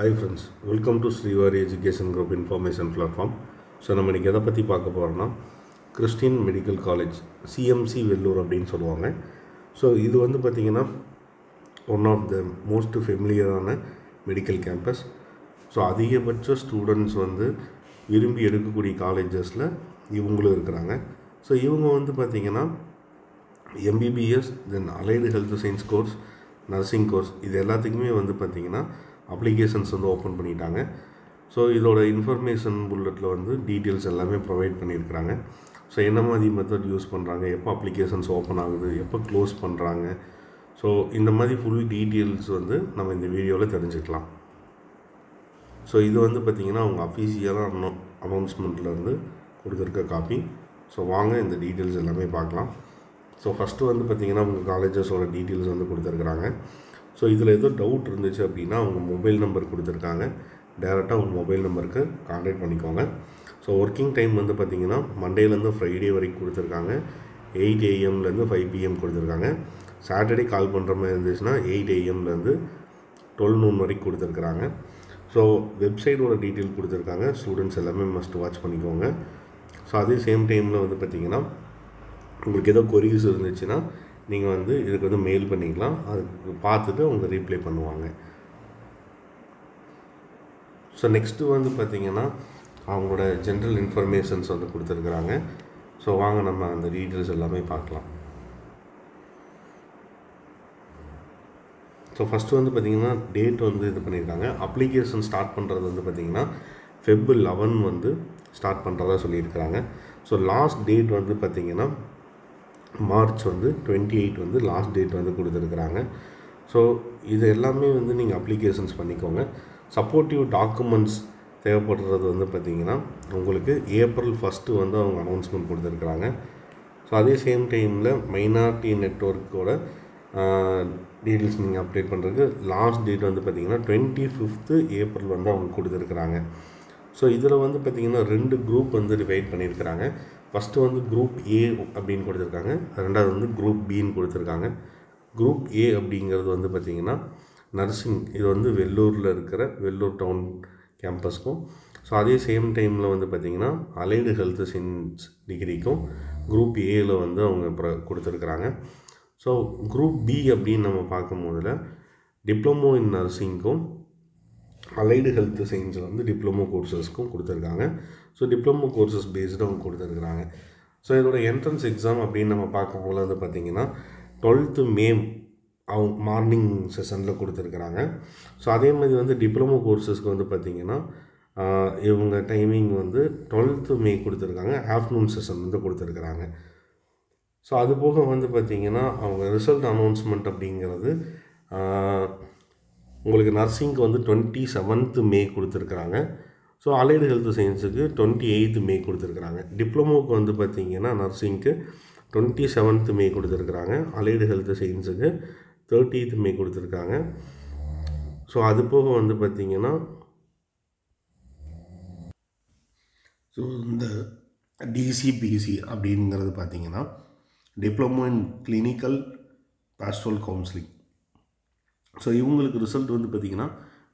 Hi friends, welcome to Srivari Education Group Information Platform. So நம்ம இன்றைக்கி எதை பற்றி பார்க்க போகிறோம்னா Christian medical college CMC Vellore அப்படின்னு சொல்லுவாங்க. ஸோ இது வந்து பார்த்திங்கன்னா ஒன் ஆஃப் த மோஸ்ட் ஃபெமிலியரான மெடிக்கல் கேம்பஸ். ஸோ அதிகபட்ச ஸ்டூடெண்ட்ஸ் வந்து விரும்பி எடுக்கக்கூடிய காலேஜஸில் இவங்களும் இருக்கிறாங்க. ஸோ இவங்க வந்து பார்த்திங்கன்னா MBBS then allied health science course, nursing course இது எல்லாத்துக்குமே வந்து பார்த்திங்கன்னா அப்ளிகேஷன்ஸ் வந்து ஓப்பன் பண்ணிட்டாங்க. ஸோ இதோட இன்ஃபர்மேஷன் புல்லட்டில் வந்து டீட்டெயில்ஸ் எல்லாமே ப்ரொவைட் பண்ணியிருக்கிறாங்க. ஸோ என்ன மாதிரி மெத்தட் யூஸ் பண்ணுறாங்க, எப்போ அப்ளிகேஷன்ஸ் ஓப்பன் ஆகுது, எப்போ க்ளோஸ் பண்ணுறாங்க, ஸோ இந்த மாதிரி ஃபுல் டீட்டெயில்ஸ் வந்து நம்ம இந்த வீடியோவில் தெரிஞ்சுக்கலாம். ஸோ இது வந்து பார்த்திங்கன்னா அவங்க அஃபீஷியலாக அனௌன்ஸ்மெண்ட்லேருந்து கொடுத்துருக்க காப்பி. ஸோ வாங்க இந்த டீட்டெயில்ஸ் எல்லாமே பார்க்கலாம். ஸோ ஃபஸ்ட்டு வந்து பார்த்திங்கன்னா உங்கள் காலேஜஸோட டீட்டெயில்ஸ் வந்து கொடுத்துருக்குறாங்க. ஸோ இதில் ஏதோ டவுட் இருந்துச்சு அப்படின்னா அவங்க மொபைல் நம்பர் கொடுத்துருக்காங்க. டேரெக்டாக உங்கள் மொபைல் நம்பருக்கு கான்டாக்ட் பண்ணிக்கோங்க. ஸோ ஒர்க்கிங் டைம் வந்து பார்த்திங்கன்னா மண்டேலேருந்து ஃப்ரைடே வரைக்கும் கொடுத்துருக்காங்க. 8 AM to 5 PM கொடுத்துருக்காங்க. சாட்டர்டே கால் பண்ணுற மாதிரி இருந்துச்சுன்னா 8 AM to 12 noon வரைக்கும் கொடுத்துருக்குறாங்க. ஸோ வெப்சைட்டோட டீட்டெயில் கொடுத்துருக்காங்க. ஸ்டூடெண்ட்ஸ் எல்லாமே மஸ்ட் வாட்ச் பண்ணிக்கோங்க. ஸோ அதே சேம் டைமில் வந்து பார்த்திங்கன்னா உங்களுக்கு ஏதோ கொரிஸ் இருந்துச்சுன்னா நீங்கள் வந்து இதுக்கு வந்து மெயில் பண்ணிக்கலாம். அதுக்கு பார்த்துட்டு அவங்க ரீப்ளை பண்ணுவாங்க. ஸோ நெக்ஸ்ட்டு வந்து பார்த்திங்கன்னா அவங்களோட ஜென்ரல் இன்ஃபர்மேஷன்ஸ் வந்து கொடுத்துருக்குறாங்க. ஸோ வாங்க நம்ம அந்த டீட்டெயில்ஸ் எல்லாமே பார்க்கலாம். ஸோ ஃபஸ்ட்டு வந்து பார்த்திங்கன்னா டேட் வந்து இது பண்ணியிருக்காங்க. அப்ளிகேஷன் ஸ்டார்ட் பண்ணுறது வந்து பார்த்திங்கன்னா Feb 11 வந்து ஸ்டார்ட் பண்ணுறதா சொல்லியிருக்கிறாங்க. ஸோ லாஸ்ட் டேட் வந்து பார்த்திங்கன்னா March 28 வந்து லாஸ்ட் டேட் வந்து கொடுத்துருக்குறாங்க. ஸோ இது எல்லாமே வந்து நீங்கள் அப்ளிகேஷன்ஸ் பண்ணிக்கோங்க. சப்போர்ட்டிவ் டாக்குமெண்ட்ஸ் தேவைப்படுறது வந்து பார்த்திங்கன்னா உங்களுக்கு April 1 வந்து அவங்க அனௌன்ஸ்மெண்ட் கொடுத்துருக்குறாங்க. ஸோ அதே சேம் டைமில் மைனாரிட்டி நெட்வொர்க்கோட டீட்டெயில்ஸ் நீங்கள் அப்டேட் பண்ணுறதுக்கு லாஸ்ட் டேட் வந்து பார்த்திங்கன்னா 25th April வந்து அவங்க கொடுத்துருக்குறாங்க. ஸோ இதில் வந்து பார்த்திங்கன்னா 2 குரூப் வந்து டிவைட் பண்ணியிருக்கிறாங்க. ஃபஸ்ட்டு வந்து குரூப் A அப்படின்னு கொடுத்துருக்காங்க. ரெண்டாவது வந்து குரூப் Bன்னு கொடுத்துருக்காங்க. குரூப் A அப்படிங்கிறது வந்து பார்த்திங்கன்னா நர்சிங், இது வந்து வெள்ளூரில் இருக்கிற வெள்ளூர் டவுன் கேம்பஸ்க்கும், ஸோ அதே சேம் டைமில் வந்து பார்த்திங்கன்னா அலைடு ஹெல்த் சயின்ஸ் டிகிரிக்கும் குரூப் Aயில் வந்து அவங்க கொடுத்துருக்குறாங்க. ஸோ குரூப் B அப்படின்னு நம்ம பார்க்கும்போதில் டிப்ளமோ இன் நர்சிங்க்கும் அலைடு ஹெல்த் சயின்ஸில் வந்து டிப்ளமோ கோர்சஸ்க்கும் கொடுத்துருக்காங்க. ஸோ டிப்ளமோ கோர்சஸ் பேஸ்டு அவங்க கொடுத்துருக்குறாங்க. ஸோ இதோட என்ட்ரன்ஸ் எக்ஸாம் அப்படின்னு நம்ம பார்க்கும்போது வந்து பார்த்திங்கன்னா 12th May அவங்க மார்னிங் செஷனில் கொடுத்துருக்குறாங்க. ஸோ அதே மாதிரி வந்து டிப்ளமோ கோர்சஸ்க்கு வந்து பார்த்திங்கன்னா இவங்க டைமிங் வந்து 12th May கொடுத்துருக்காங்க. ஆஃப்டர்நூன் செஷன் வந்து கொடுத்துருக்குறாங்க. ஸோ அது போக வந்து பார்த்திங்கன்னா அவங்க ரிசல்ட் அனௌன்ஸ்மெண்ட் அப்படிங்கிறது உங்களுக்கு நர்சிங்க்கு வந்து 27th May கொடுத்துருக்குறாங்க. ஸோ அலைடு ஹெல்த் சயின்ஸுக்கு 28th May கொடுத்துருக்குறாங்க. டிப்ளமோவுக்கு வந்து பார்த்திங்கன்னா நர்சிங்க்கு 27th May கொடுத்துருக்குறாங்க. அலைடு ஹெல்த் சயின்ஸுக்கு 30th May கொடுத்துருக்காங்க. ஸோ அது போக வந்து பார்த்திங்கன்னா ஸோ இந்த டிசிபிசி அப்படிங்கிறது பார்த்திங்கன்னா diploma in clinical pastoral counselling. So இவங்களுக்கு ரிசல்ட் வந்து பார்த்திங்கன்னா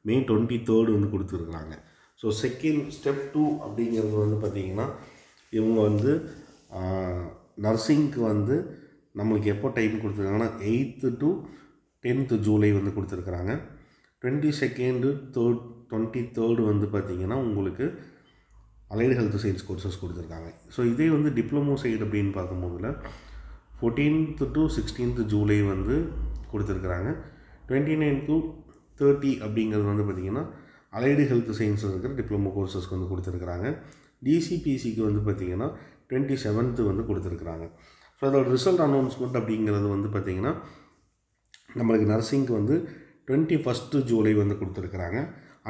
May 23 வந்து கொடுத்துருக்குறாங்க. ஸோ செகண்ட் ஸ்டெப் 2 அப்படிங்கிறது வந்து பார்த்திங்கன்னா இவங்க வந்து நர்சிங்க்கு வந்து நம்மளுக்கு எப்போ டைம் கொடுத்துருக்காங்கன்னா 8th to 10th July வந்து கொடுத்துருக்குறாங்க. 22nd 23rd வந்து பார்த்திங்கன்னா உங்களுக்கு அலைடு ஹெல்த் சயின்ஸ் கோர்சஸ் கொடுத்துருக்காங்க. ஸோ இதே வந்து டிப்ளமோ சைடு அப்படின்னு பார்க்கும்போதில் 14th to 16th July வந்து கொடுத்துருக்குறாங்க. 29 to 30 அப்படிங்கிறது வந்து பார்த்திங்கன்னா அலைடு ஹெல்த் சயின்ஸில் இருக்கிற டிப்ளமோ கோர்சஸ்க்கு வந்து கொடுத்துருக்குறாங்க. டிசிபிசிக்கு வந்து பார்த்திங்கன்னா 27th வந்து கொடுத்துருக்குறாங்க. ஸோ அதோட ரிசல்ட் அனௌன்ஸ்மெண்ட் அப்படிங்கிறது வந்து பார்த்திங்கன்னா நம்மளுக்கு நர்சிங்க்கு வந்து 21st July வந்து கொடுத்துருக்குறாங்க.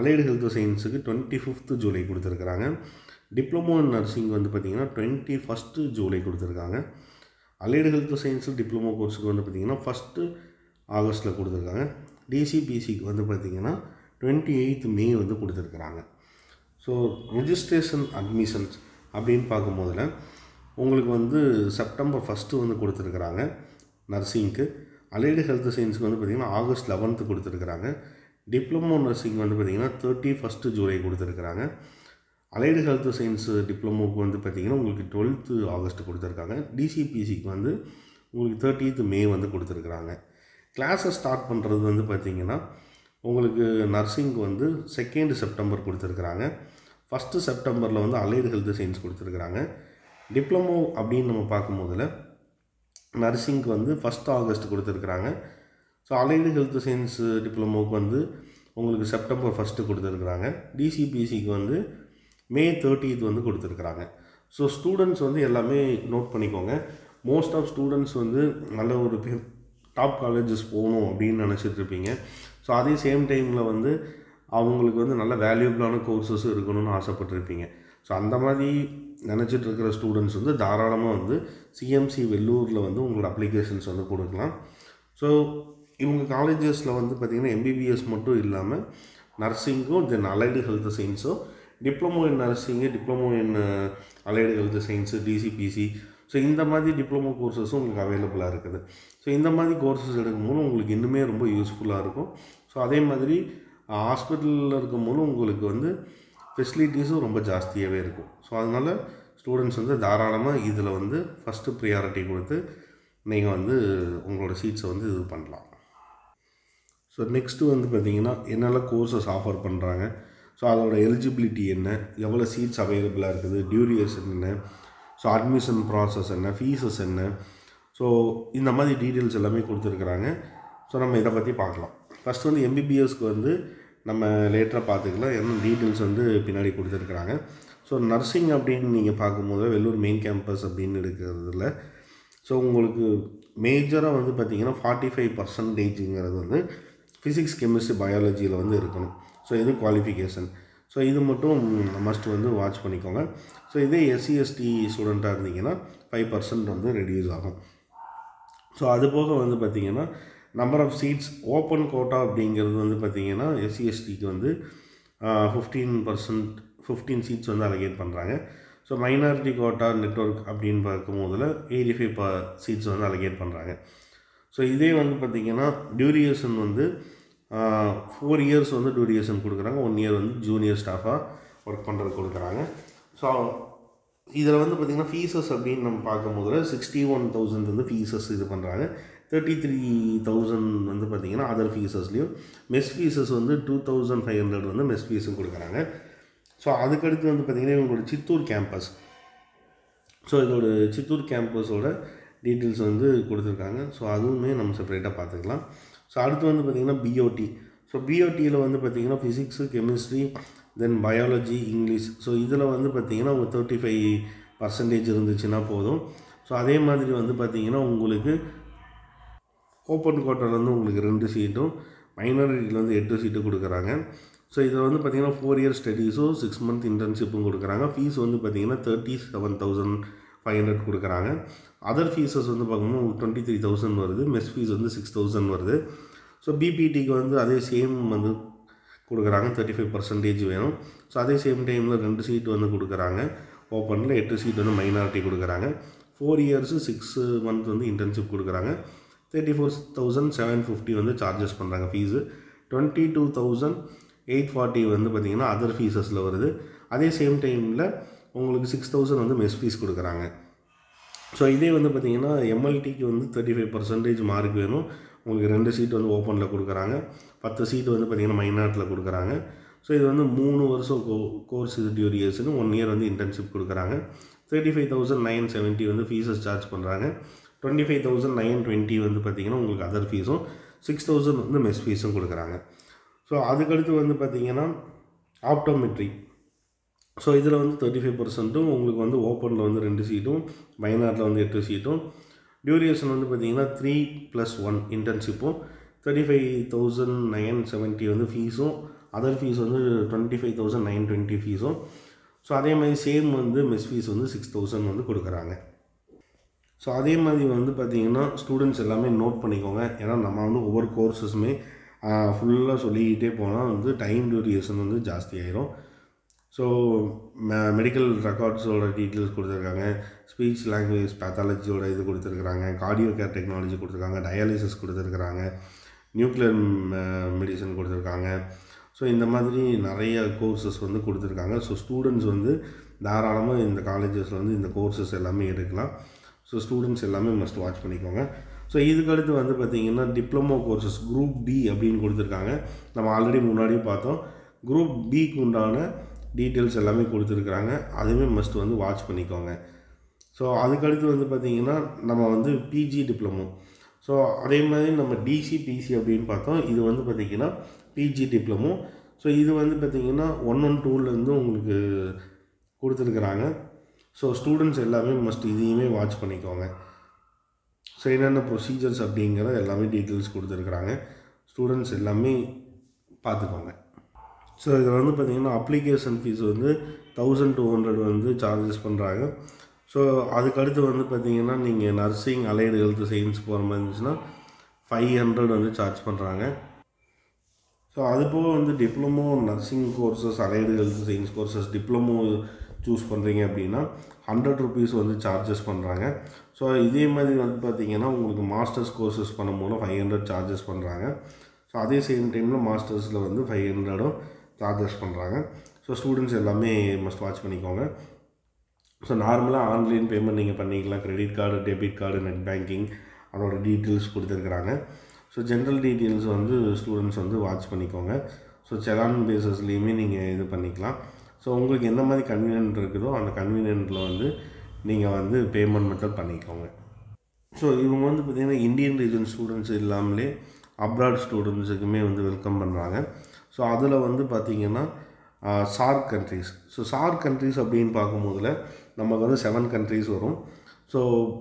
அலைடு ஹெல்த் சயின்ஸுக்கு 25th July கொடுத்துருக்குறாங்க. டிப்ளமோ இன் நர்சிங் வந்து பார்த்திங்கன்னா 21st July கொடுத்துருக்காங்க. அலைடு ஹெல்த் சயின்ஸு டிப்ளமோ கோர்ஸுக்கு வந்து பார்த்திங்கன்னா 1st August கொடுத்துருக்காங்க. டிசிபிசிக்கு வந்து பார்த்திங்கன்னா 28th May வந்து கொடுத்துருக்குறாங்க. ஸோ ரெஜிஸ்ட்ரேஷன் அட்மிஷன்ஸ் அப்படின்னு பார்க்கும்போதில் உங்களுக்கு வந்து September 1 வந்து கொடுத்துருக்குறாங்க நர்சிங்க்கு. அலைடு ஹெல்த் சயின்ஸுக்கு வந்து பார்த்திங்கன்னா August 11 கொடுத்துருக்குறாங்க. டிப்ளமோ நர்சிங் வந்து பார்த்திங்கன்னா 31 ஜூலை கொடுத்துருக்குறாங்க. அலைடு ஹெல்த் சயின்ஸ் டிப்ளமோவுக்கு வந்து பார்த்திங்கன்னா உங்களுக்கு 12th ஆகஸ்ட் கொடுத்துருக்காங்க. டிசிபிசிக்கு வந்து உங்களுக்கு 30th மே வந்து கொடுத்துருக்குறாங்க. கிளாஸஸ் ஸ்டார்ட் பண்ணுறது வந்து பார்த்திங்கன்னா உங்களுக்கு நர்சிங்க்கு வந்து 2nd செப்டம்பர் கொடுத்துருக்குறாங்க. 1st செப்டம்பரில் வந்து அலைடு ஹெல்த் சயின்ஸ் கொடுத்துருக்குறாங்க. டிப்ளமோ அப்படின்னு நம்ம பார்க்கும்போதில் நர்சிங்க்கு வந்து 1st ஆகஸ்ட் கொடுத்துருக்குறாங்க. ஸோ அலைடு ஹெல்த் சயின்ஸ் டிப்ளமோவுக்கு வந்து உங்களுக்கு செப்டம்பர் 1 கொடுத்துருக்குறாங்க. டிசிபிசிக்கு வந்து மே 30th வந்து கொடுத்துருக்குறாங்க. ஸோ ஸ்டூடெண்ட்ஸ் வந்து எல்லாமே நோட் பண்ணிக்கோங்க. மோஸ்ட் ஆஃப் ஸ்டூடெண்ட்ஸ் வந்து நல்ல ஒரு டாப் காலேஜஸ் போகணும் அப்படின்னு நினச்சிட்ருப்பீங்க. ஸோ அதே சேம் டைமில் வந்து அவங்களுக்கு வந்து நல்ல வேல்யூபிளான கோர்சஸும் இருக்கணும்னு ஆசைப்பட்டிருப்பீங்க. ஸோ அந்த மாதிரி நினச்சிட்டு இருக்கிற ஸ்டூடெண்ட்ஸ் வந்து தாராளமாக வந்து சிஎம்சி வெள்ளூரில் வந்து உங்களோட அப்ளிகேஷன்ஸ் வந்து கொடுக்கலாம். ஸோ இவங்க காலேஜஸில் வந்து பார்த்திங்கன்னா எம்பிபிஎஸ் மட்டும் இல்லாமல் நர்சிங்கும் தென் அலைடு ஹெல்த் சயின்ஸும், diploma in nursing, diploma in allied health science, DCPC, so இந்த மாதிரி டிப்ளமோ கோர்சஸும் உங்களுக்கு அவைலபிளாக இருக்குது. ஸோ இந்த மாதிரி கோர்சஸ் எடுக்கும்போது உங்களுக்கு இன்னுமே ரொம்ப யூஸ்ஃபுல்லாக இருக்கும். ஸோ அதே மாதிரி ஹாஸ்பிட்டலில் இருக்கும்போது உங்களுக்கு வந்து ஃபெசிலிட்டிஸும் ரொம்ப ஜாஸ்தியாகவே இருக்கும். ஸோ அதனால் ஸ்டூடெண்ட்ஸ் வந்து தாராளமாக இதில் வந்து ஃபஸ்ட்டு ப்ரியாரிட்டி கொடுத்து நீங்கள் வந்து உங்களோட சீட்ஸை வந்து இது பண்ணலாம். ஸோ நெக்ஸ்ட்டு வந்து பார்த்திங்கன்னா என்னெல்லாம் கோர்சஸ் ஆஃபர் பண்ணுறாங்க, ஸோ அதோட எலிஜிபிலிட்டி என்ன, எவ்வளோ சீட்ஸ் அவைலபிளாக இருக்குது, டியூரேஷன் என்ன, ஸோ அட்மிஷன் ப்ராசஸ் என்ன, ஃபீஸஸ் என்ன, ஸோ இந்த மாதிரி டீட்டெயில்ஸ் எல்லாமே கொடுத்துருக்குறாங்க. ஸோ நம்ம இதை பற்றி பார்க்கலாம். ஃபஸ்ட்டு வந்து எம்பிபிஎஸ்க்கு வந்து நம்ம லேட்டராக பார்த்துக்கலாம், என்ன டீட்டெயில்ஸ் வந்து பின்னாடி கொடுத்துருக்குறாங்க. ஸோ நர்சிங் அப்படின்னு நீங்கள் பார்க்கும்போது வெள்ளூர் மெயின் கேம்பஸ் அப்படின்னு எடுக்கிறதுல ஸோ உங்களுக்கு மேஜராக வந்து பார்த்திங்கன்னா 45% வந்து ஃபிசிக்ஸ், கெமிஸ்ட்ரி, பயாலஜியில் வந்து இருக்கணும். ஸோ இது குவாலிஃபிகேஷன். ஸோ இது மட்டும் மஸ்ட் வந்து வாட்ச் பண்ணிக்கோங்க. ஸோ இதே எஸ்சி எஸ்டி ஸ்டூடெண்ட்டாக இருந்தீங்கன்னா 5% வந்து ரெடியூஸ் ஆகும். ஸோ அது போக வந்து பார்த்திங்கன்னா number of seats open quota அப்படிங்கிறது வந்து பார்த்திங்கன்னா எஸ்சி எஸ்டிக்கு வந்து 15 சீட்ஸ் வந்து அலோகேட் பண்ணுறாங்க. ஸோ மைனாரிட்டி கோட்டா நெட்வொர்க் அப்படின்னு பார்க்கும்போதில் 85 சீட்ஸ் வந்து அலோகேட் பண்ணுறாங்க. ஸோ இதே வந்து பார்த்திங்கன்னா டியூரேஷன் வந்து 4 இயர்ஸ் வந்து டியூரேஷன் கொடுக்குறாங்க. 1 இயர் வந்து ஜூனியர் ஸ்டாஃபாக ஒர்க் பண்ணுறது கொடுக்குறாங்க. ஸோ இதில் வந்து பார்த்திங்கன்னா ஃபீஸஸ் அப்படின்னு நம்ம பார்க்கும்போது 61,000 வந்து ஃபீஸஸ் இது பண்ணுறாங்க. 33,000 வந்து பார்த்திங்கன்னா அதர் ஃபீஸஸ்லேயும், மெஸ் ஃபீஸஸ் வந்து 2,500 வந்து மெஸ் ஃபீஸும் கொடுக்குறாங்க. ஸோ அதுக்கடுத்து வந்து பார்த்திங்கன்னா இவங்களோட சித்தூர் கேம்பஸ், ஸோ இதோட சித்தூர் கேம்பஸோட டீட்டெயில்ஸ் வந்து கொடுத்துருக்காங்க. ஸோ அதுவுமே நம்ம செப்பரேட்டாக பார்த்துக்கலாம். ஸோ அடுத்து வந்து பார்த்திங்கன்னா பிஓடி. ஸோ பிஓடியில் வந்து பார்த்திங்கன்னா ஃபிசிக்ஸு, கெமிஸ்ட்ரி, தென் பயாலஜி, இங்கிலீஷ். ஸோ இதில் வந்து பார்த்திங்கன்னா உங்கள் 35% இருந்துச்சுன்னா போதும். ஸோ அதே மாதிரி வந்து பார்த்திங்கன்னா உங்களுக்கு ஓப்பன் கோட்டாவில் வந்து உங்களுக்கு 2 சீட்டும், மைனாரிட்டியில் வந்து 8 சீட்டு கொடுக்குறாங்க. ஸோ இதில் வந்து பார்த்திங்கன்னா 4 இயர் ஸ்டடீஸும் 6 மந்த் இன்டர்ன்ஷிப்பும் கொடுக்குறாங்க. ஃபீஸ் வந்து பார்த்திங்கன்னா 37,500 கொடுக்குறாங்க. அதர் ஃபீஸஸ் வந்து பார்க்கும்போது 23,000 வருது. மெஸ் ஃபீஸ் வந்து 6,000 வருது. ஸோ பிபிடிக்கு வந்து அதே சேம் வந்து கொடுக்குறாங்க, 35% வேணும். ஸோ அதே சேம் டைமில் 2 சீட் வந்து கொடுக்குறாங்க. ஓப்பனில் 8 சீட் வந்து மைனாரிட்டி கொடுக்குறாங்க. 4 இயர்ஸு 6 மந்த் வந்து இன்டர்ன்ஷிப் கொடுக்குறாங்க. 34,750 வந்து சார்ஜஸ் பண்ணுறாங்க ஃபீஸு. 22,840 வந்து பார்த்திங்கன்னா அதர் ஃபீஸஸில் வருது. அதே சேம் டைமில் உங்களுக்கு 6,000 வந்து மெஸ் ஃபீஸ் கொடுக்குறாங்க. ஸோ இதே வந்து பார்த்திங்கன்னா எம்எல்டிக்கு வந்து 35% மார்க் வேணும். உங்களுக்கு 2 சீட் வந்து ஓப்பனில் கொடுக்குறாங்க. 10 சீட் வந்து பார்த்திங்கன்னா மைனாரிட்டியில் கொடுக்குறாங்க. ஸோ இது வந்து 3 வருஷம் கோர்ஸ் இது டியூரேஷன், 1 இயர் வந்து இன்டர்ன்ஷிப் கொடுக்குறாங்க. 35,970 வந்து ஃபீஸஸ் சார்ஜ் பண்ணுறாங்க. 25,920 வந்து பார்த்திங்கன்னா உங்களுக்கு அதர் ஃபீஸும், 6,000 வந்து மெஸ் ஃபீஸும் கொடுக்குறாங்க. ஸோ அதுக்கடுத்து வந்து பார்த்திங்கன்னா ஆப்டோமெட்ரி. ஸோ இதில் வந்து 35% உங்களுக்கு வந்து ஓப்பனில் வந்து 2 சீட்டும், மைனாரிட்டியில் வந்து 8 சீட்டும். டியூரேஷன் வந்து பார்த்திங்கன்னா 3+1 இன்டர்ன்ஷிப்பும், 35,970 வந்து ஃபீஸும், அதர் ஃபீஸ் வந்து 25,920 ஃபீஸும். ஸோ அதே மாதிரி சேம் வந்து மெஸ் ஃபீஸ் வந்து 6,000 வந்து கொடுக்குறாங்க. ஸோ அதே மாதிரி வந்து பார்த்திங்கன்னா ஸ்டூடெண்ட்ஸ் எல்லாமே நோட் பண்ணிக்கோங்க. ஏன்னா நம்ம வந்து ஒவ்வொரு கோர்ஸஸுமே ஃபுல்லாக சொல்லிக்கிட்டே போனால் வந்து டைம் டியூரேஷன் வந்து ஜாஸ்தி ஆகிரும். ஸோ மெடிக்கல் ரெக்கார்ட்ஸோட டீட்டெயில்ஸ் கொடுத்துருக்காங்க, ஸ்பீச் லாங்குவேஜ் பேத்தாலஜியோட இது கொடுத்துருக்குறாங்க, கார்டியோ கேர் டெக்னாலஜி கொடுத்துருக்காங்க, டயாலிசிஸ் கொடுத்துருக்குறாங்க, நியூக்ளியர் மெடிசன் கொடுத்துருக்காங்க. ஸோ இந்த மாதிரி நிறைய கோர்சஸ் வந்து கொடுத்துருக்காங்க. ஸோ ஸ்டூடெண்ட்ஸ் வந்து தாராளமாக இந்த காலேஜஸில் வந்து இந்த கோர்சஸ் எல்லாமே எடுக்கலாம். ஸோ ஸ்டூடெண்ட்ஸ் எல்லாமே மஸ்ட் வாட்ச் பண்ணிக்கோங்க. ஸோ இதுக்கடுத்து வந்து பார்த்திங்கன்னா டிப்ளமோ கோர்சஸ் குரூப் பி அப்படின்னு கொடுத்துருக்காங்க. நம்ம ஆல்ரெடி முன்னாடியே பார்த்தோம். குரூப் பிக்கு உண்டான டீட்டெயில்ஸ் எல்லாமே கொடுத்துருக்குறாங்க. அதுவுமே மஸ்ட் வந்து வாட்ச் பண்ணிக்கோங்க. ஸோ அதுக்கடுத்து வந்து பார்த்திங்கன்னா நம்ம வந்து பிஜி டிப்ளமோ. ஸோ அதே மாதிரி நம்ம டிசிபிசி அப்படின்னு பார்த்தோம். இது வந்து பார்த்திங்கன்னா பிஜி டிப்ளமோ. ஸோ இது வந்து பார்த்திங்கன்னா 112லேருந்து உங்களுக்கு கொடுத்துருக்குறாங்க. ஸோ ஸ்டூடெண்ட்ஸ் எல்லாமே மஸ்ட் இதையுமே வாட்ச் பண்ணிக்கோங்க. ஸோ என்னென்ன ப்ரொசீஜர்ஸ் அப்படிங்கிற எல்லாமே டீட்டெயில்ஸ் கொடுத்துருக்குறாங்க. ஸ்டூடெண்ட்ஸ் எல்லாமே பார்த்துக்கோங்க. ஸோ இதில் வந்து பார்த்திங்கன்னா அப்ளிகேஷன் ஃபீஸ் வந்து 1200 வந்து சார்ஜஸ் பண்ணுறாங்க. ஸோ அதுக்கடுத்து வந்து பார்த்திங்கன்னா நீங்கள் நர்சிங், அலைடு ஹெல்த் சயின்ஸ் போகிற மாதிரி இருந்துச்சுன்னா 500 வந்து சார்ஜ் பண்ணுறாங்க. ஸோ அதுபோக வந்து diploma nursing courses, allied health science courses diploma choose பண்ணுறீங்க அப்படின்னா 100 ருபீஸ் வந்து சார்ஜஸ் பண்ணுறாங்க. ஸோ இதே மாதிரி வந்து பார்த்திங்கன்னா உங்களுக்கு மாஸ்டர்ஸ் கோர்சஸ் பண்ணும்போது 500 சார்ஜஸ் பண்ணுறாங்க. ஸோ அதே சேம் டைமில் மாஸ்டர்ஸில் வந்து 500 சார்ஜஸ் பண்ணுறாங்க. ஸோ ஸ்டூடெண்ட்ஸ் எல்லாமே மஸ்ட் வாட்ச் பண்ணிக்கோங்க. ஸோ நார்மலாக ஆன்லைன் பேமெண்ட் நீங்கள் பண்ணிக்கலாம். Credit card, debit card, net banking அதோட டீட்டெயில்ஸ் கொடுத்துருக்குறாங்க. ஸோ ஜென்ரல் டீட்டெயில்ஸ் வந்து ஸ்டூடெண்ட்ஸ் வந்து வாட்ச் பண்ணிக்கோங்க. ஸோ செலான் பேசஸ்லேயுமே நீங்கள் இது பண்ணிக்கலாம். ஸோ உங்களுக்கு எந்த மாதிரி கன்வீனியன்ட் இருக்குதோ அந்த கன்வீனியன்ட்டில் வந்து நீங்கள் வந்து பேமெண்ட் மெத்தட் பண்ணிக்கோங்க. ஸோ இவங்க வந்து பார்த்திங்கன்னா இந்தியன் ரீஜன் ஸ்டூடெண்ட்ஸ் இல்லாமலே அப்ராட் ஸ்டூடெண்ட்ஸுக்குமே வந்து வெல்கம் பண்ணுறாங்க. ஸோ அதில் வந்து பார்த்திங்கன்னா SAARC countries. So SAARC countries அப்படின்னு பார்க்கும்போதில் நமக்கு வந்து 7 கண்ட்ரீஸ் வரும். So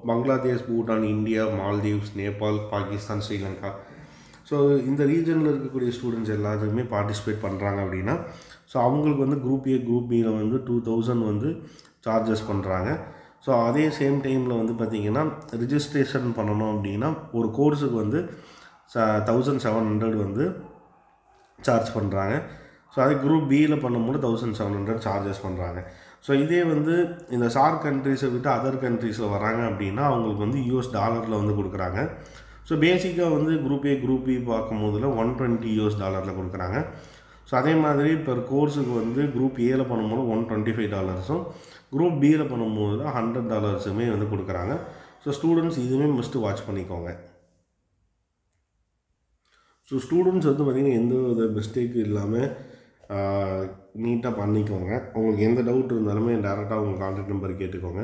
Bangladesh, Bhutan, India, Maldives, Nepal, Pakistan, Sri Lanka. So இந்த ரீஜனில் இருக்கக்கூடிய ஸ்டூடெண்ட்ஸ் எல்லாத்துக்குமே பார்ட்டிசிபேட் பண்ணுறாங்க அப்படின்னா ஸோ அவங்களுக்கு வந்து குரூப் ஏ, குரூப் பியில் வந்து 2000 வந்து சார்ஜஸ் பண்ணுறாங்க. ஸோ அதே சேம் டைமில் வந்து பார்த்திங்கன்னா ரிஜிஸ்ட்ரேஷன் பண்ணணும் அப்படின்னா ஒரு கோர்ஸுக்கு வந்து 1700 வந்து சார்ஜ் பண்ணுறாங்க. ஸோ அதே குரூப் பியில் பண்ணும்போது 1700 சார்ஜஸ் பண்ணுறாங்க. ஸோ இதே வந்து இந்த சார்க் கண்ட்ரீஸை விட்டு அதர் கண்ட்ரீஸில் வராங்க அப்படின்னா அவங்களுக்கு வந்து $US வந்து கொடுக்குறாங்க. ஸோ பேசிக்காக வந்து குரூப் ஏ, குரூப் பி பார்க்கும்போதில் $120 கொடுக்குறாங்க. ஸோ அதே மாதிரி இப்போ கோர்ஸுக்கு வந்து குரூப் ஏல பண்ணும்போது $125, குரூப் பியில் பண்ணும்போது $100 வந்து கொடுக்குறாங்க. ஸோ ஸ்டூடெண்ட்ஸ் இதுவுமே மஸ்ட்டு வாட்ச் பண்ணிக்கோங்க. ஸோ ஸ்டூடெண்ட்ஸ் வந்து பார்த்திங்கன்னா எந்த வித மிஸ்டேக் இல்லாமல் நீட்டாக பண்ணிக்கோங்க. உங்களுக்கு எந்த டவுட் இருந்தாலுமே டேரெக்டாக உங்கள் கான்டாக்ட் நம்பர் கேட்டுக்கோங்க.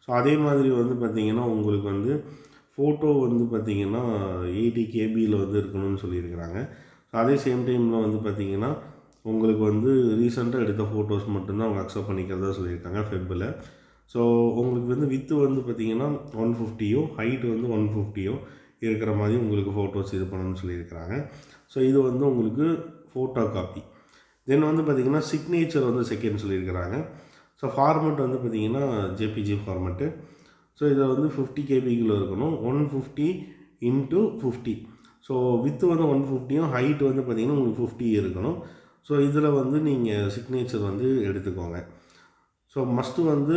ஸோ அதே மாதிரி வந்து பார்த்திங்கன்னா உங்களுக்கு வந்து ஃபோட்டோ வந்து பார்த்திங்கன்னா 80 KBயில் வந்து இருக்கணும்னு சொல்லியிருக்கிறாங்க. ஸோ அதே சேம் டைமில் வந்து பார்த்திங்கன்னா உங்களுக்கு வந்து ரீசெண்டாக எடுத்த ஃபோட்டோஸ் மட்டும்தான் அவங்க அக்செப்ட் பண்ணிக்கிறதா சொல்லியிருக்காங்க ஃபெப்பில். ஸோ உங்களுக்கு வந்து வித்து வந்து பார்த்திங்கன்னா 150 ஹைட்டு வந்து 150 இருக்கிற மாதிரி உங்களுக்கு ஃபோட்டோஸ் இது பண்ணணும்னு சொல்லியிருக்கிறாங்க. ஸோ இது வந்து உங்களுக்கு ஃபோட்டோ காப்பி. தென் வந்து பார்த்திங்கன்னா சிக்னேச்சர் வந்து செகண்ட் சொல்லியிருக்கிறாங்க. ஸோ ஃபார்மெட் வந்து பார்த்திங்கன்னா JPG ஃபார்மெட்டு. ஸோ இதில் வந்து 50 KBக்குள்ளே இருக்கணும். 150 × 50. ஸோ வித்து வந்து 150 ஹைட்டு வந்து பார்த்திங்கன்னா உங்களுக்கு 50 இருக்கணும். ஸோ இதில் வந்து நீங்கள் சிக்னேச்சர் வந்து எடுத்துக்கோங்க. ஸோ மஸ்ட்டு வந்து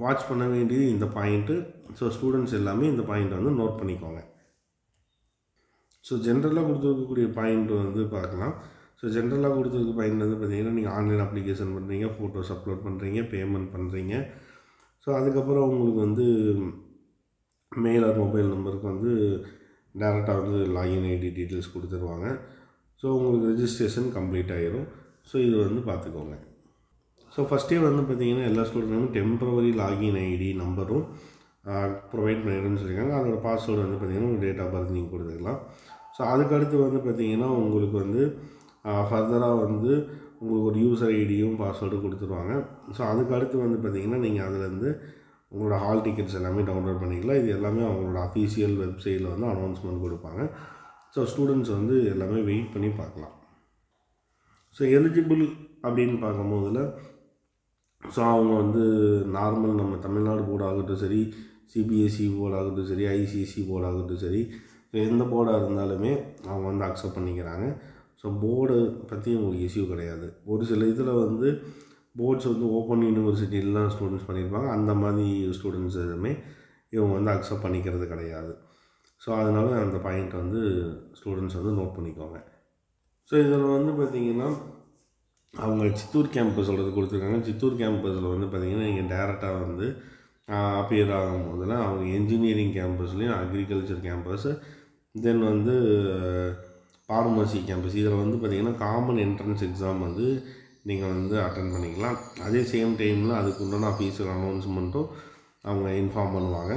வாட்ச் பண்ண வேண்டியது இந்த பாயிண்ட்டு. ஸோ ஸ்டூடெண்ட்ஸ் எல்லாமே இந்த பாயிண்ட்டை வந்து நோட் பண்ணிக்கோங்க. ஸோ ஜென்ரலாக கொடுத்துருக்கக்கூடிய பாயிண்ட் வந்து பார்க்கலாம். ஸோ ஜென்ரலாக கொடுத்துருக்க பாயிண்ட் வந்து பார்த்திங்கன்னா நீங்கள் ஆன்லைன் அப்ளிகேஷன் பண்ணுறீங்க, ஃபோட்டோஸ் அப்லோட் பண்ணுறீங்க, பேமெண்ட் பண்ணுறீங்க. ஸோ அதுக்கப்புறம் உங்களுக்கு வந்து மெயில் ஆர் மொபைல் நம்பருக்கு வந்து டேரெக்டாக வந்து லாகின் ஐடி டீட்டெயில்ஸ் கொடுத்துருவாங்க. ஸோ உங்களுக்கு ரெஜிஸ்ட்ரேஷன் கம்ப்ளீட் ஆகிரும். ஸோ இது வந்து பார்த்துக்கோங்க. ஸோ ஃபஸ்ட்டே வந்து பார்த்திங்கன்னா எல்லா ஸ்டூடெண்ட்டும் டெம்ப்ரவரி லாகின் ஐடி நம்பரும் ப்ரொவைட் பண்ணிடுன்னு சொல்லியிருக்காங்க. அதோட பாஸ்வேர்டு வந்து பார்த்திங்கன்னா உங்கள் டேட் ஆஃப் பர்த் நீங்கள் கொடுத்துக்கலாம். ஸோ அதுக்கடுத்து வந்து பார்த்திங்கன்னா உங்களுக்கு வந்து ஃபர்தராக வந்து உங்களுக்கு ஒரு யூசர் ஐடியும் பாஸ்வேர்டும் கொடுத்துருவாங்க. ஸோ அதுக்கடுத்து வந்து பார்த்திங்கன்னா நீங்கள் அதிலேருந்து உங்களோட ஹால் டிக்கெட்ஸ் எல்லாமே டவுன்லோட் பண்ணிக்கலாம். இது எல்லாமே அவங்களோட அஃபீஷியல் வெப்சைட்டில் வந்து அனௌன்ஸ்மெண்ட் கொடுப்பாங்க. ஸோ ஸ்டூடெண்ட்ஸ் வந்து எல்லாமே வெயிட் பண்ணி பார்க்கலாம். ஸோ எலிஜிபிள் அப்படின்னு பார்க்கும்போதில் ஸோ அவங்க வந்து நார்மல் நம்ம தமிழ்நாடு போர்டு ஆகட்டும் சரி, CBSE போர்டு ஆகட்டும் சரி, ICSE போர்டு ஆகட்டும் சரி, ஸோ எந்த போர்டாக இருந்தாலுமே அவங்க வந்து அக்செப்ட் பண்ணிக்கிறாங்க. ஸோ போர்டு பற்றி உங்களுக்கு இஷ்யூ கிடையாது. ஒரு சில இதில் வந்து போர்ட்ஸ் வந்து ஓப்பன் யூனிவர்சிட்டிலாம் ஸ்டூடெண்ட்ஸ் பண்ணியிருப்பாங்க. அந்த மாதிரி ஸ்டூடெண்ட்ஸ் எதுவுமே இவங்க வந்து அக்செப்ட் பண்ணிக்கிறது கிடையாது. ஸோ அதனால் அந்த பாயிண்ட் வந்து ஸ்டூடெண்ட்ஸ் வந்து நோட் பண்ணிக்கோங்க. ஸோ இதில் வந்து பார்த்திங்கன்னா அவங்க சித்தூர் கேம்பஸோட கொடுத்துருக்காங்க. சித்தூர் கேம்பஸில் வந்து பார்த்திங்கன்னா நீங்கள் டேரெக்டாக வந்து அப்பியர் ஆகும் போதில் அவங்க என்ஜினியரிங் கேம்பஸ்லேயும் அக்ரிகல்ச்சர் கேம்பஸு தென் வந்து ஃபார்மசி கேம்பஸ் இதில் வந்து பார்த்திங்கன்னா காமன் என்ட்ரன்ஸ் எக்ஸாம் வந்து நீங்கள் வந்து அட்டன் பண்ணிக்கலாம். அதே சேம் டைமில் அதுக்கு உண்டான அஃபீஷியல் அனௌன்ஸ்மெண்ட்டும் அவங்க இன்ஃபார்ம் பண்ணுவாங்க.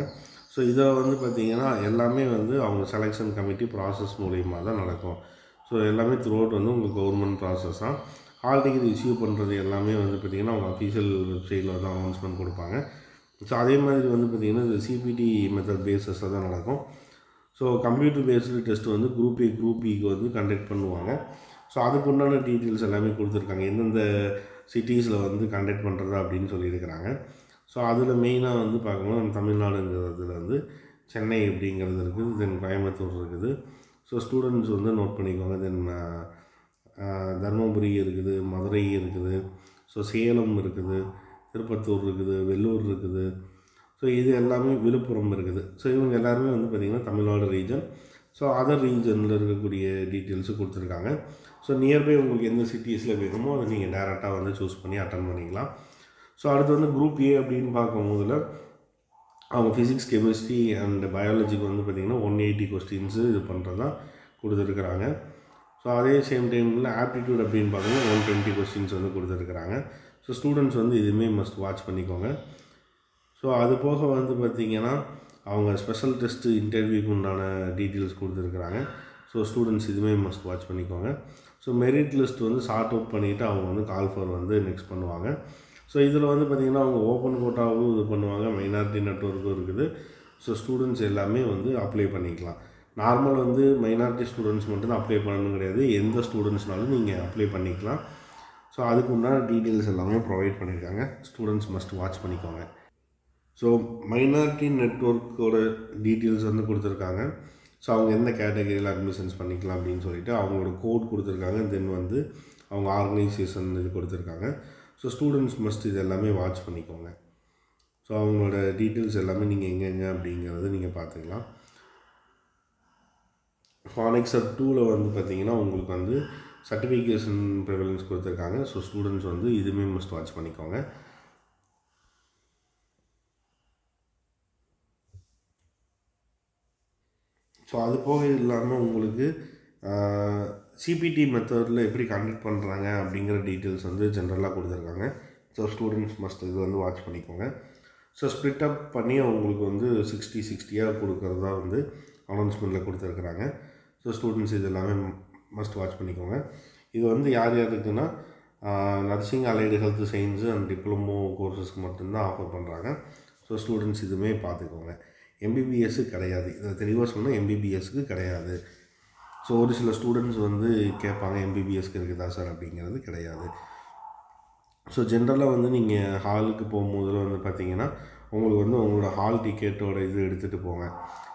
ஸோ இதில் வந்து பார்த்திங்கன்னா எல்லாமே வந்து அவங்க செலெக்ஷன் கமிட்டி ப்ராசஸ் மூலிமா தான் நடக்கும். ஸோ எல்லாமே த்ரூ அவுட் வந்து உங்களுக்கு கவர்மெண்ட் ப்ராசஸ் தான். ஹால் டிக்கெட் இஷ்யூ பண்ணுறது எல்லாமே வந்து பார்த்திங்கன்னா அவங்க அஃபீஷியல் வெப்சைட்டில் வந்து அனௌன்ஸ்மெண்ட் கொடுப்பாங்க. ஸோ அதே மாதிரி வந்து பார்த்திங்கன்னா இந்த சிபிடி மெத்தட் பேஸஸில் தான் நடக்கும். ஸோ கம்ப்யூட்டர் பேஸ்டு டெஸ்ட் வந்து குரூப் ஏ குரூப் பிக்கு வந்து கண்டக்ட் பண்ணுவாங்க. ஸோ அதுக்கு உண்டான டீட்டெயில்ஸ் எல்லாமே கொடுத்துருக்காங்க. எந்தெந்த சிட்டிஸில் வந்து கண்டக்ட் பண்ணுறதா அப்படின்னு சொல்லியிருக்கிறாங்க. ஸோ அதில் மெயினாக வந்து பார்க்கும்போது நம்ம தமிழ்நாடுங்கிறதுல வந்து சென்னை அப்படிங்கிறது இருக்குது, தென் கோயம்புத்தூர் இருக்குது. ஸோ ஸ்டூடெண்ட்ஸ் வந்து நோட் பண்ணிக்கோங்க. தென் தருமபுரி இருக்குது, மதுரை இருக்குது, ஸோ சேலம் இருக்குது, திருப்பத்தூர் இருக்குது, வெள்ளூர் இருக்குது, ஸோ இது எல்லாமே விழுப்புரம் இருக்குது. ஸோ இவங்க எல்லாருமே வந்து பார்த்திங்கன்னா தமிழ்நாடு ரீஜன். ஸோ அதர் ரீஜனில் இருக்கக்கூடிய டீட்டெயில்ஸு கொடுத்துருக்காங்க. ஸோ நியர்பை உங்களுக்கு எந்த சிட்டிஸில் வேணுமோ அதை நீங்கள் டேரெக்டாக வந்து சூஸ் பண்ணி அட்டன் பண்ணிக்கலாம். ஸோ அடுத்து வந்து குரூப் ஏ அப்படின்னு பார்க்கும்போதில் அவங்க ஃபிசிக்ஸ், கெமிஸ்ட்ரி அண்ட் பயாலஜிக்கு வந்து பார்த்திங்கன்னா 180 கொஸ்டின்ஸு இது பண்ணுறதா கொடுத்துருக்குறாங்க. ஸோ அதே சேம் டைமில் ஆப்டிடியூட் அப்படின்னு பார்த்தீங்கன்னா 120 கொஸ்டின்ஸ் வந்து கொடுத்துருக்குறாங்க. ஸோ ஸ்டூடெண்ட்ஸ் வந்து இதுவுமே மஸ்ட் வாட்ச் பண்ணிக்கோங்க. ஸோ அது போக வந்து பார்த்திங்கன்னா அவங்க ஸ்பெஷல் டெஸ்ட்டு இன்டர்வியூக்கு உண்டான டீட்டெயில்ஸ் கொடுத்துருக்குறாங்க. ஸோ ஸ்டூடெண்ட்ஸ் இதுவுமே மஸ்ட் வாட்ச் பண்ணிக்கோங்க. ஸோ மெரிட் லிஸ்ட் வந்து சார்ட் அவுட் பண்ணிவிட்டு அவங்க வந்து கால் ஃபார் வந்து நெக்ஸ்ட் பண்ணுவாங்க. ஸோ இதில் வந்து பார்த்திங்கன்னா அவங்க ஓப்பன் கோட்டாவும் இது பண்ணுவாங்க, மைனாரிட்டி நெட்வொர்க்கும் இருக்குது. ஸோ ஸ்டூடெண்ட்ஸ் எல்லாமே வந்து அப்ளை பண்ணிக்கலாம். நார்மல் வந்து மைனாரிட்டி ஸ்டூடெண்ட்ஸ் மட்டும் தான் அப்ளை பண்ணணும் கிடையாது, எந்த ஸ்டூடெண்ட்ஸ்னாலும் நீங்கள் அப்ளை பண்ணிக்கலாம். ஸோ அதுக்கு உண்டான டீட்டெயில்ஸ் எல்லாமே ப்ரொவைட் பண்ணியிருக்காங்க. ஸ்டூடெண்ட்ஸ் மஸ்ட் வாட்ச் பண்ணிக்கோங்க. ஸோ மைனாரிட்டி நெட்வொர்க்கோட டீட்டெயில்ஸ் வந்து கொடுத்துருக்காங்க. ஸோ அவங்க எந்த கேட்டகரியில் அட்மிஷன்ஸ் பண்ணிக்கலாம் அப்படின்னு சொல்லிட்டு அவங்களோட கோட் கொடுத்துருக்காங்க. தென் வந்து அவங்க ஆர்கனைசேஷன் இது கொடுத்துருக்காங்க. ஸோ ஸ்டூடெண்ட்ஸ் மஸ்ட் இது எல்லாமே வாட்ச் பண்ணிக்கோங்க. ஸோ அவங்களோட டீட்டெயில்ஸ் எல்லாமே நீங்கள் எங்கெங்கே அப்படிங்கிறது நீங்கள் பார்த்துக்கலாம். ஃபானெக்ஸர் 2ல் வந்து பார்த்திங்கன்னா உங்களுக்கு வந்து சர்டிஃபிகேஷன் ப்ரிவலன்ஸ் கொடுத்துருக்காங்க. ஸோ ஸ்டூடெண்ட்ஸ் வந்து இதுவுமே மஸ்ட் வாட்ச் பண்ணிக்கோங்க. ஸோ அது போக இல்லாமல் உங்களுக்கு சிபிடி மெத்தடில் எப்படி கண்டக்ட் பண்ணுறாங்க அப்படிங்கிற டீட்டெயில்ஸ் வந்து ஜென்ரலாக கொடுத்துருக்காங்க. ஸோ ஸ்டூடெண்ட்ஸ் மஸ்ட் இது வந்து வாட்ச் பண்ணிக்கோங்க. ஸோ ஸ்ப்ளிட் அப் பண்ணி அவங்களுக்கு வந்து 60-60 கொடுக்குறதா வந்து அனௌன்ஸ்மெண்ட்டில் கொடுத்துருக்குறாங்க. ஸோ ஸ்டூடெண்ட்ஸ் இது எல்லாமே மஸ்ட் வாட்ச் பண்ணிக்கோங்க. இது வந்து யார் யாருக்குன்னா nursing, allied health science and diploma கோர்சஸ்க்கு மட்டும்தான் ஆஃபர் பண்ணுறாங்க. ஸோ ஸ்டூடெண்ட்ஸ் இதுவுமே பார்த்துக்கோங்க. எம்பிபிஎஸ்ஸு கிடையாது, இதை தெளிவாக சொன்னால் எம்பிபிஎஸ்க்கு கிடையாது. ஸோ ஒரு சில ஸ்டூடெண்ட்ஸ் வந்து கேட்பாங்க எம்பிபிஎஸ்க்கு இருக்குதா சார் அப்படிங்கிறது கிடையாது. ஸோ ஜென்ரலாக வந்து நீங்கள் ஹாலுக்கு போகும்போதில் வந்து பார்த்திங்கன்னா உங்களுக்கு வந்து உங்களோட ஹால் டிக்கெட்டோட இது எடுத்துகிட்டு போங்க.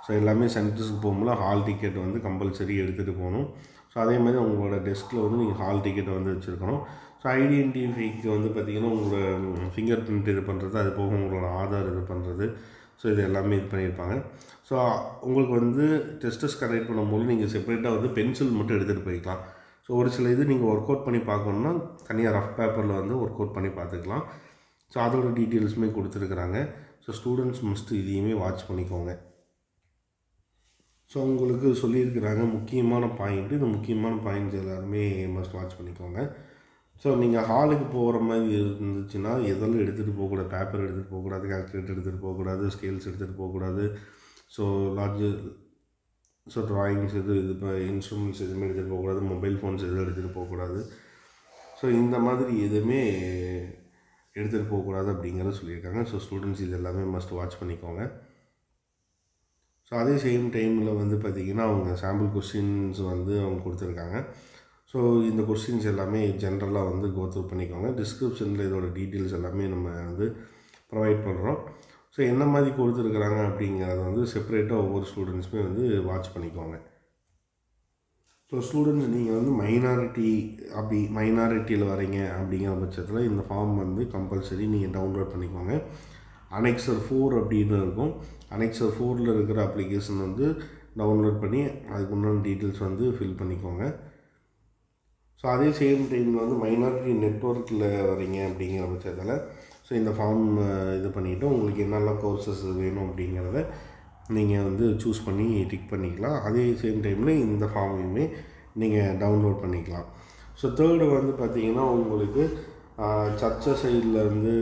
ஸோ எல்லாமே சென்டர்ஸுக்கு போகும்போது ஹால் டிக்கெட் வந்து கம்பல்சரி எடுத்துகிட்டு போகணும். ஸோ அதே மாதிரி உங்களோட டெஸ்கில் வந்து நீங்கள் ஹால் டிக்கெட்டை வந்து வச்சுருக்கணும். ஸோ ஐடென்டிஃபைக்கு வந்து பார்த்திங்கன்னா உங்களோட ஃபிங்கர் பிரிண்ட் இது பண்ணுறது, அது போக உங்களோட ஆதார் இது பண்ணுறது, ஸோ இது எல்லாமே இது பண்ணியிருப்பாங்க. ஸோ உங்களுக்கு வந்து டெஸ்டஸ் கண்டக்ட் பண்ணும்போது நீங்கள் செப்பரேட்டாக வந்து பென்சில் மட்டும் எடுத்துகிட்டு போய்க்கலாம். ஸோ ஒரு சில இது நீங்கள் ஒர்க் அவுட் பண்ணி பார்க்கணுன்னா தனியாக ரஃப் பேப்பரில் வந்து ஒர்க் அவுட் பண்ணி பார்த்துக்கலாம். ஸோ அதோட டீட்டெயில்ஸுமே கொடுத்துருக்குறாங்க. ஸோ ஸ்டூடெண்ட்ஸ் மஸ்ட்டு இதையுமே வாட்ச் பண்ணிக்கோங்க. ஸோ உங்களுக்கு சொல்லியிருக்கிறாங்க முக்கியமான பாயிண்ட்டு, இந்த முக்கியமான பாயிண்ட்ஸ் எல்லாருமே மஸ்ட் வாட்ச் பண்ணிக்கோங்க. ஸோ நீங்கள் ஹாலுக்கு போகிற மாதிரி இருந்துச்சுன்னா எதெல்லாம் எடுத்துகிட்டு போகக்கூடாது, பேப்பர் எடுத்துகிட்டு போகக்கூடாது, கால்குலேட்டர் எடுத்துகிட்டு போகக்கூடாது, ஸ்கேல்ஸ் எடுத்துகிட்டு போகக்கூடாது, ஸோ ஸோ ட்ராயிங்ஸ் இது இப்போ இன்ஸ்ட்ருமெண்ட்ஸ் எதுவுமே எடுத்துகிட்டு போகக்கூடாது, மொபைல் ஃபோன்ஸ் எதுவும் எடுத்துகிட்டு போகக்கூடாது. ஸோ இந்த மாதிரி எதுவுமே எடுத்துகிட்டு போகக்கூடாது அப்படிங்கிறத சொல்லியிருக்காங்க. ஸோ ஸ்டூடெண்ட்ஸ் இது எல்லாமே மஸ்ட் வாட்ச் பண்ணிக்கோங்க. ஸோ அதே சேம் டைமில் வந்து பார்த்திங்கன்னா அவங்க சாம்பிள் கொஸ்டின்ஸ் வந்து அவங்க கொடுத்துருக்காங்க. ஸோ இந்த கொஸ்டின்ஸ் எல்லாமே ஜென்ரலாக வந்து கோத்ரூ பண்ணிக்கோங்க. டிஸ்கிரிப்ஷனில் இதோட டீட்டெயில்ஸ் எல்லாமே நம்ம வந்து ப்ரொவைட் பண்ணுறோம். ஸோ என்ன மாதிரி கொடுத்துருக்குறாங்க அப்படிங்கிறத வந்து செப்பரேட்டாக ஒவ்வொரு ஸ்டூடெண்ட்ஸுமே வந்து வாட்ச் பண்ணிக்கோங்க. ஸோ ஸ்டூடெண்ட்ஸ் நீங்கள் வந்து மைனாரிட்டியில் வரீங்க அப்படிங்கிற பட்சத்தில் இந்த ஃபார்ம் வந்து கம்பல்சரி நீங்கள் டவுன்லோட் பண்ணிக்கோங்க. அனெக்சர் 4 அப்படின்னு இருக்கும். அனெக்சர் 4ல் இருக்கிற அப்ளிகேஷன் வந்து டவுன்லோட் பண்ணி அதுக்கு முன்னாடி டீட்டெயில்ஸ் வந்து ஃபில் பண்ணிக்கோங்க. ஸோ அதே சேம் டைமில் வந்து மைனாரிட்டி நெட்வொர்க்கில் வரீங்க அப்படிங்கிற பட்சத்தில் ஸோ இந்த ஃபார்ம் இது பண்ணிவிட்டு உங்களுக்கு என்னெல்லாம் கோர்சஸ் வேணும் அப்படிங்கிறத நீங்கள் வந்து சூஸ் பண்ணி டிக் பண்ணிக்கலாம். அதே சேம் டைமில் இந்த ஃபார்மையுமே நீங்கள் டவுன்லோட் பண்ணிக்கலாம். ஸோ தேர்டு வந்து பார்த்திங்கன்னா உங்களுக்கு சர்ச்சஸ் சைட்லேருந்து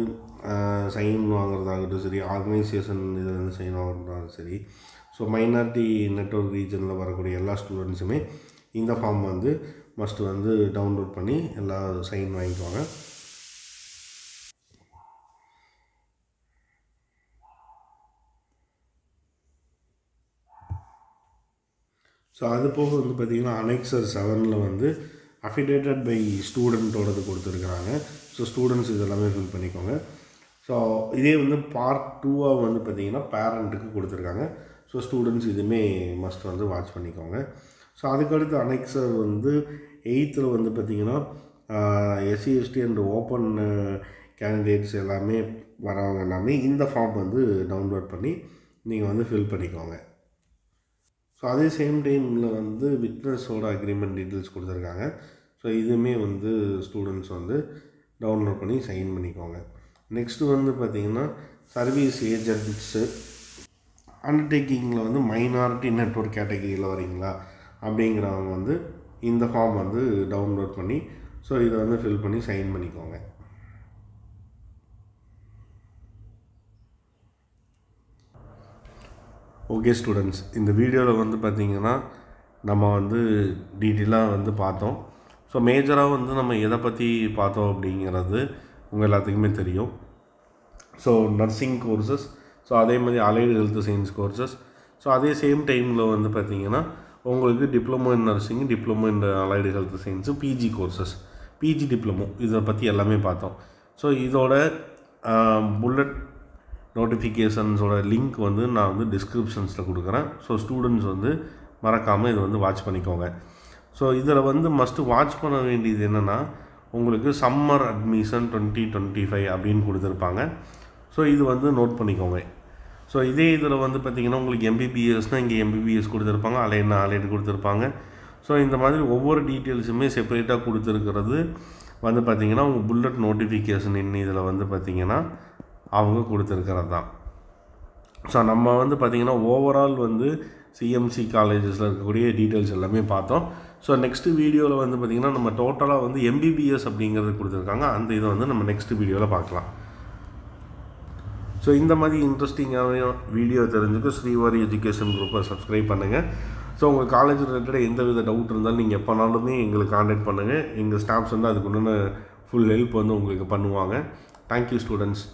சைன் வாங்குறதாகட்டும் சரி, ஆர்கனைசேஷன் இதில் வந்து சைன் வாங்குறதாகட்டும் சரி, ஸோ மைனாரிட்டி நெட்வொர்க் ரீஜனில் வரக்கூடிய எல்லா ஸ்டூடெண்ட்ஸுமே இந்த ஃபார்ம் வந்து மஸ்ட்டு வந்து டவுன்லோட் பண்ணி எல்லா சைன் வாங்கிக்குவாங்க. ஸோ அது போக வந்து பார்த்திங்கன்னா அனெக்சர் 7 வந்து அஃபிடேட்டட் பை ஸ்டூடெண்ட்டோடது கொடுத்துருக்குறாங்க. ஸோ ஸ்டூடெண்ட்ஸ் இதெல்லாமே ஃபில் பண்ணிக்கோங்க. ஸோ இதே வந்து பார்ட் 2 வந்து பார்த்திங்கன்னா பேரண்ட்டுக்கு கொடுத்துருக்காங்க. ஸோ ஸ்டூடெண்ட்ஸ் இதுவுமே மஸ்ட் வந்து வாட்ச் பண்ணிக்கோங்க. ஸோ அதுக்கடுத்து அனெக்சர் வந்து 8th வந்து பார்த்திங்கன்னா SC ST and open candidates எல்லாமே வரவங்க எல்லாமே இந்த ஃபார்ம் வந்து டவுன்லோட் பண்ணி நீங்கள் வந்து ஃபில் பண்ணிக்கோங்க. ஸோ அதே சேம் டைமில் வந்து விட்னஸோட அக்ரிமெண்ட் டீட்டெயில்ஸ் கொடுத்துருக்காங்க. ஸோ இதுவுமே வந்து ஸ்டூடெண்ட்ஸ் வந்து டவுன்லோட் பண்ணி சைன் பண்ணிக்கோங்க. நெக்ஸ்ட்டு வந்து பார்த்திங்கன்னா சர்வீஸ் ஏஜென்ட்ஸு அண்டர்டேக்கிங்கில் வந்து மைனாரிட்டி நெட்வொர்க் கேட்டகரியில் வரீங்களா அப்படிங்கிறவங்க வந்து இந்த ஃபார்ம் வந்து டவுன்லோட் பண்ணி ஸோ இதை வந்து ஃபில் பண்ணி சைன் பண்ணிக்கோங்க. ஓகே ஸ்டூடெண்ட்ஸ், இந்த வீடியோவில் வந்து பார்த்திங்கன்னா நம்ம வந்து டீட்டெயிலாக வந்து பார்த்தோம். ஸோ மேஜராக வந்து நம்ம எதை பற்றி பார்த்தோம் அப்படிங்கிறது உங்கள் எல்லாத்துக்குமே தெரியும். ஸோ நர்சிங் கோர்சஸ், ஸோ அதே மாதிரி allied health science courses, so அதே சேம் டைமில் வந்து பார்த்திங்கன்னா உங்களுக்கு diploma in nursing, diploma in allied health science, PG courses, PG diploma இதை பற்றி எல்லாமே பார்த்தோம். ஸோ இதோட புல்லட் நோட்டிஃபிகேஷன்ஸோட லிங்க் வந்து நான் வந்து டிஸ்கிரிப்ஷன்ஸில் கொடுக்குறேன். ஸோ ஸ்டூடெண்ட்ஸ் வந்து மறக்காமல் இதை வந்து வாட்ச் பண்ணிக்கோங்க. ஸோ இதில் வந்து மஸ்ட்டு வாட்ச் பண்ண வேண்டியது என்னென்னா உங்களுக்கு சம்மர் அட்மிஷன் 2025 அப்படின்னு கொடுத்துருப்பாங்க. ஸோ இது வந்து நோட் பண்ணிக்கோங்க. ஸோ இதே இதில் வந்து பார்த்திங்கன்னா உங்களுக்கு எம்பிபிஎஸ்னால் இங்கே எம்பிபிஎஸ் கொடுத்துருப்பாங்க, அலைட்னா அலைடு கொடுத்துருப்பாங்க. ஸோ இந்த மாதிரி ஒவ்வொரு டீட்டெயில்ஸுமே செப்பரேட்டாக கொடுத்துருக்கிறது வந்து பார்த்திங்கன்னா உங்கள் புல்லட் நோட்டிஃபிகேஷன் இதில் வந்து பார்த்திங்கன்னா அவங்க கொடுத்துருக்கிறது தான். ஸோ நம்ம வந்து பார்த்திங்கன்னா ஓவரால் வந்து சிஎம்சி காலேஜஸில் இருக்கக்கூடிய டீட்டெயில்ஸ் எல்லாமே பார்த்தோம். ஸோ நெக்ஸ்ட்டு வீடியோவில் வந்து பார்த்திங்கன்னா நம்ம டோட்டலாக வந்து எம்பிபிஎஸ் அப்படிங்கிறது கொடுத்துருக்காங்க. அந்த இதை வந்து நம்ம நெக்ஸ்ட்டு வீடியோவில் பார்க்கலாம். ஸோ இந்த மாதிரி இன்ட்ரெஸ்டிங்கான வீடியோ தெரிஞ்சுக்க ஸ்ரீவாரி எஜுகேஷன் குரூப்பை சப்ஸ்கிரைப் பண்ணுங்கள். ஸோ உங்கள் காலேஜ் ரிலேட்டடாக எந்த வித டவுட் இருந்தாலும் நீங்கள் எப்போனாலுமே எங்களுக்கு கான்டாக்ட் பண்ணுங்கள். எங்கள் ஸ்டாஃப்ஸ் வந்து அதுக்கு உண்டான ஃபுல் ஹெல்ப் வந்து உங்களுக்கு பண்ணுவாங்க. Thank you students.